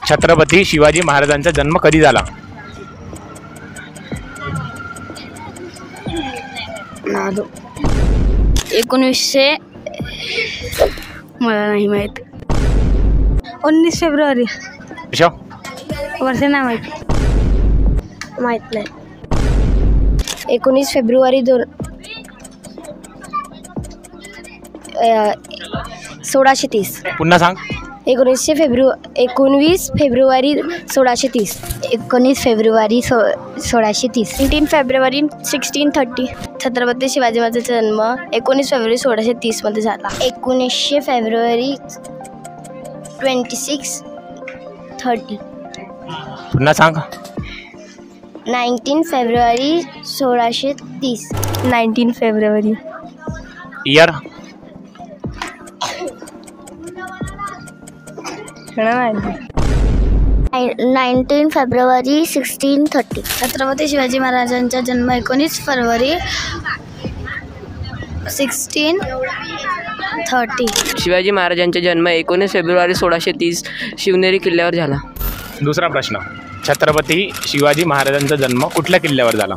छत्रपती शिवाजी महाराजांचा जन्म कधी झाला? नादो 1900 मला नाही माहित. 19 फेब्रुवारी. वर्ष नाही माहित नाही. 19 फेब्रुवारी 1630. पुन्हा सांग. 19 February 1630. 19 February 1630. 19 February 1630. Chhatrapati Shivaji महाराजांचा जन्म 19 फेब्रुवारी 1630 मध्ये झाला. 19 फेब्रुवारी 2630. पुन्हा सांग. 19 February 1630. 19 February. Year. 19 February 1630. Chhatrapati Shivaji महाराजांचा जन्म 19 फरवरी 1630. शिवाजी महाराजांचा जन्म 19 फेब्रुवारी 1630 शिवनेरी किल्ल्यावर झाला. दुसरा प्रश्न. छत्रपती शिवाजी महाराजांचा जन्म कुठल्या किल्ल्यावर झाला?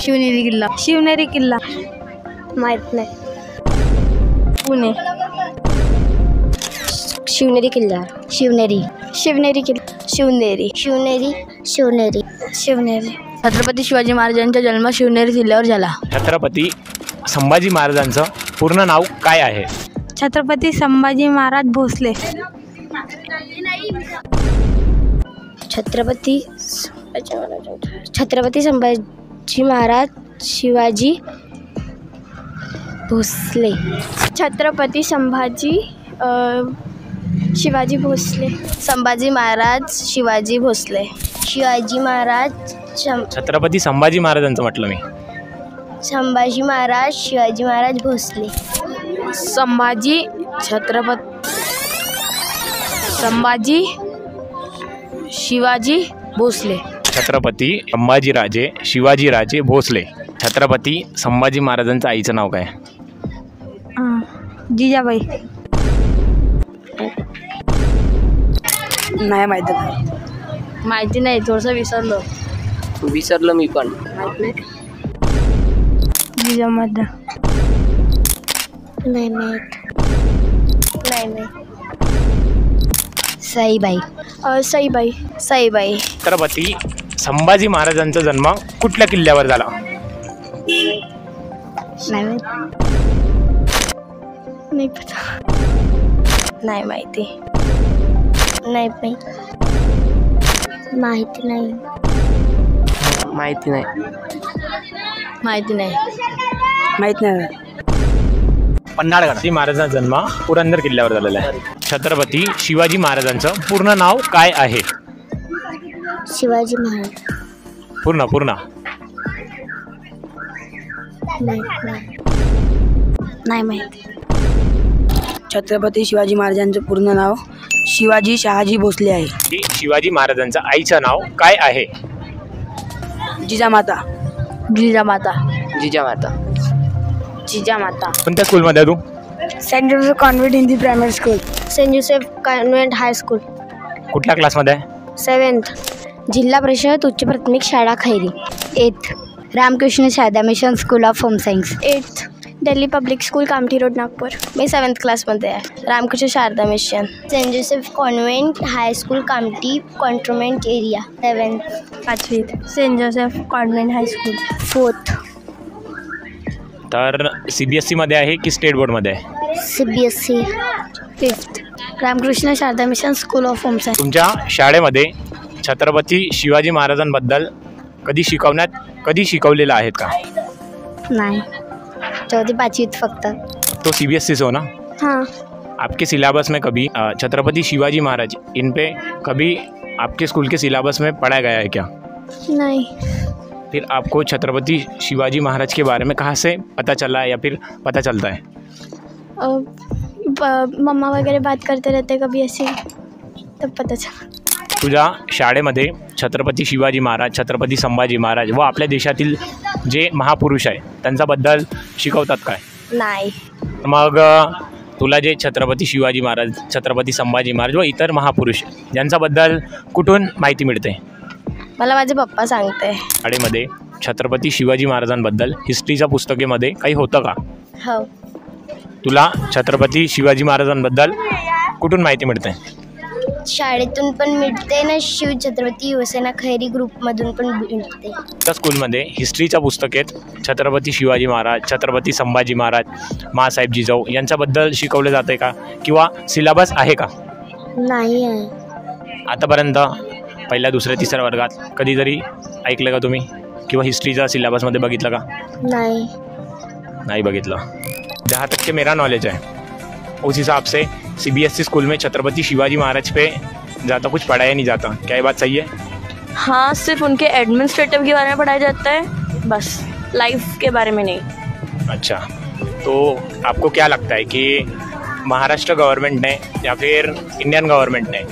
शिवनेरी किल्ला. शिवनेरी किल्ला माहित नाही. पुणे. शिवनेरी किल्ला. शिवनेरी. शिवनेरी किल्ला. शिवनेरी. शिवनेरी. शिवनेरी. शिवनेरी. छत्रपती शिवाजी महाराजांचा जन्म शिवनेरी किल्ल्यावर झाला. छत्रपती संभाजी महाराजांचं पूर्ण नाव काय आहे? छत्रपती संभाजी महाराज भोसले. छत्रपती संभाजी महाराज शिवाजी भोसले. छत्रपती शिवाजी भोसले. संभाजी महाराज शिवाजी भोसले. शिवाजी महाराज. छत्रपती संभाजी महाराजांचं म्हटलं मी. संभाजी महाराज शिवाजी महाराज भोसले. संभाजी शिवाजी भोसले. छत्रपती संभाजीराजे शिवाजीराजे भोसले. छत्रपती संभाजी महाराजांचं आईचं नाव काय? जिजाबाई. नाही माहिती नाही. थोडंसं विसरलो मी पण. जिजामाता. नाही माहित. साईबाई. छत्रपती संभाजी महाराजांचा जन्म कुठल्या किल्ल्यावर झाला? नाही पता. नाही माहिती. पन्हाळगड. महाराजांचा जन्म पुरंदर किल्ल्यावर झालेला आहे. छत्रपती शिवाजी महाराजांचं पूर्ण नाव काय आहे? शिवाजी महाराज. पूर्ण नाही माहिती. छत्रपती शिवाजी महाराजांचं पूर्ण नाव शिवाजी शहाजी भोसले आहे. शिवाजी महाराजांचं आईचं नाव काय आहे? जिजामाता. कोणत्या स्कूलमध्ये आहे तू? Saint Joseph convent Hindi primary school. Saint Joseph convent high school. कुठल्या क्लासमध्ये आहे? 7th. जिल्हा परिषद उच्च प्राथमिक शाळा Khairi. 8th. Ramakrishna Sarada mission school of home science. 8th. Delhi public school Kamthi road Nagpur. मी 7th क्लासमध्ये आहे. Ramakrishna Sarada mission. Saint Joseph convent high school Kamthi cantonment area. 7th. 5th. Saint Joseph convent high school. 4th. तर CBSE मध्ये आहे की स्टेट बोर्डमध्ये आहे? CBSE. 5th. Ramakrishna Sarada mission school of home science. तुमच्या शाळेमध्ये छत्रपती शिवाजी महाराजांबद्दल कधी शिकवलेलं आहेत का? नाही. 4th 5th फक्त. तो CBSE से हो ना? हाँ. आपके सिलेबस में कभी छत्रपती शिवाजी महाराज इन पे कभी आपके स्कूल के सिलेबस में पढ़ाया गया है क्या? नहीं. फिर आपको छत्रपती शिवाजी महाराज के बारे में कहाँ से पता चला है या फिर पता चलता है? मम्मा वगैरह बात करते रहते कभी ऐसे, तब पता चला. तुझ्या शाळेमध्ये छत्रपती शिवाजी महाराज, छत्रपती संभाजी महाराज व आपल्या देशातील जे महापुरुष आहे त्यांच्याबद्दल शिकवतात काय? नाही. मग तुला जे छत्रपती शिवाजी महाराज, छत्रपती संभाजी महाराज व इतर महापुरुष यांच्याबद्दल कुठून माहिती मिळते? मला माझे पप्पा सांगते. शाळेमध्ये छत्रपती शिवाजी महाराजांबद्दल हिस्ट्रीच्या पुस्तकेमध्ये काही होतं का? हो. तुला छत्रपती शिवाजी महाराजांबद्दल कुठून माहिती मिळते? शाळेतून पण मिळते ना, शिव छत्रपती युवसेना खैरी ग्रुपमधून पण मिळते. त्या स्कूलमध्ये हिस्ट्रीच्या पुस्तकेत छत्रपती शिवाजी महाराज, छत्रपती संभाजी महाराज, माँसाहेब जिजाऊ यांच्याबद्दल शिकवले जाते का किंवा सिलेबस आहे का? नाही आहे. आतापर्यंत पहिल्या, दुसऱ्या, तिसऱ्या वर्गात कधीतरी ऐकलं का तुम्ही किंवा हिस्ट्रीच्या सिलेबसमध्ये बघितलं का? नाही बघितलं. जहाँ तक के मेरा नॉलेज है उस हिसाब से CBSE स्कूल में छत्रपति शिवाजी महाराज पे ज़्यादा कुछ पढ़ाया नहीं जाता, क्या ये बात सही है? हाँ, सिर्फ उनके एडमिनिस्ट्रेटिव के बारे में पढ़ाया जाता है, बस लाइफ के बारे में नहीं. अच्छा, तो आपको क्या लगता है कि महाराष्ट्र गवर्नमेंट ने या फिर इंडियन गवर्नमेंट ने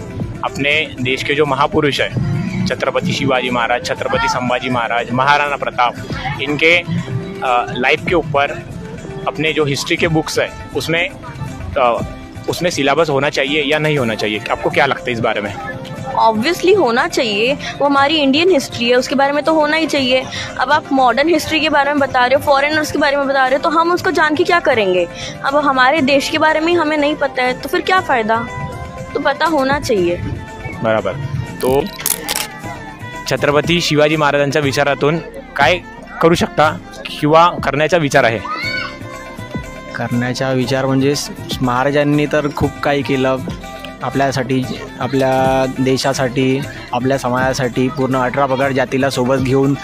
अपने देश के जो महापुरुष हैं, छत्रपति शिवाजी महाराज, छत्रपति संभाजी महाराज, महाराणा प्रताप, इनके लाइफ के ऊपर अपने जो हिस्ट्री के बुक्स है उसमें सिलेबस होना चाहिए या नहीं होना चाहिए? आपको क्या लगता है इस बारे में? ऑब्वियसली होना चाहिए, वो हमारी इंडियन हिस्ट्री है, उसके बारे में तो होना ही चाहिए. अब आप मॉडर्न हिस्ट्री के बारे में बता रहे हो, फॉरेनर्स के बारे में बता रहे हो, तो हम उसको जान के क्या करेंगे? अब हमारे देश के बारे में हमें नहीं पता है तो फिर क्या फ़ायदा? तो पता होना चाहिए. बराबर. तो छत्रपती शिवाजी महाराजांच्या विचारातून काय करू शकता किंवा करण्याचा विचार आहे? करण्याचा विचार म्हणजे महाराजांनी तर खूप काही केलं आपल्यासाठी, आपल्या देशासाठी, आपल्या समाजासाठी. पूर्ण 18 पगड जातीला सोबत घेऊन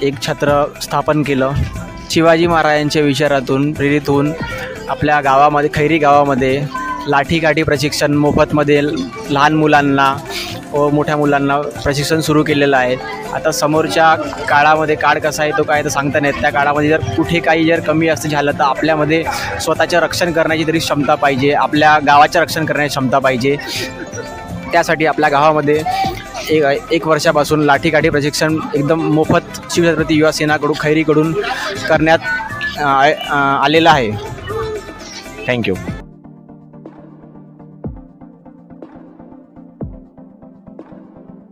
एक छत्र स्थापन केलं. शिवाजी महाराजांच्या विचारातून प्रेरित होऊन आपल्या गावामध्ये, खैरी गावामध्ये लाठीकाठी प्रशिक्षण मोफतमध्ये लहान मुलांना व मोठ्या मुलांना प्रशिक्षण सुरू केलेलं आहे. आता समोरच्या काळामध्ये काळ कसा आहे तो काय तर सांगता नाही. त्या काळामध्ये जर कुठे काही जर कमी असं झालं तर आपल्यामध्ये स्वतःचं रक्षण करण्याची तरी क्षमता पाहिजे, आपल्या गावाचं रक्षण करण्याची क्षमता पाहिजे. त्यासाठी आपल्या गावामध्ये एक वर्षापासून लाठीकाठी प्रशिक्षण एकदम मोफत शिवछत्रपती युवा सेनाकडून, खैरीकडून करण्यात आलेलं आहे. थँक्यू.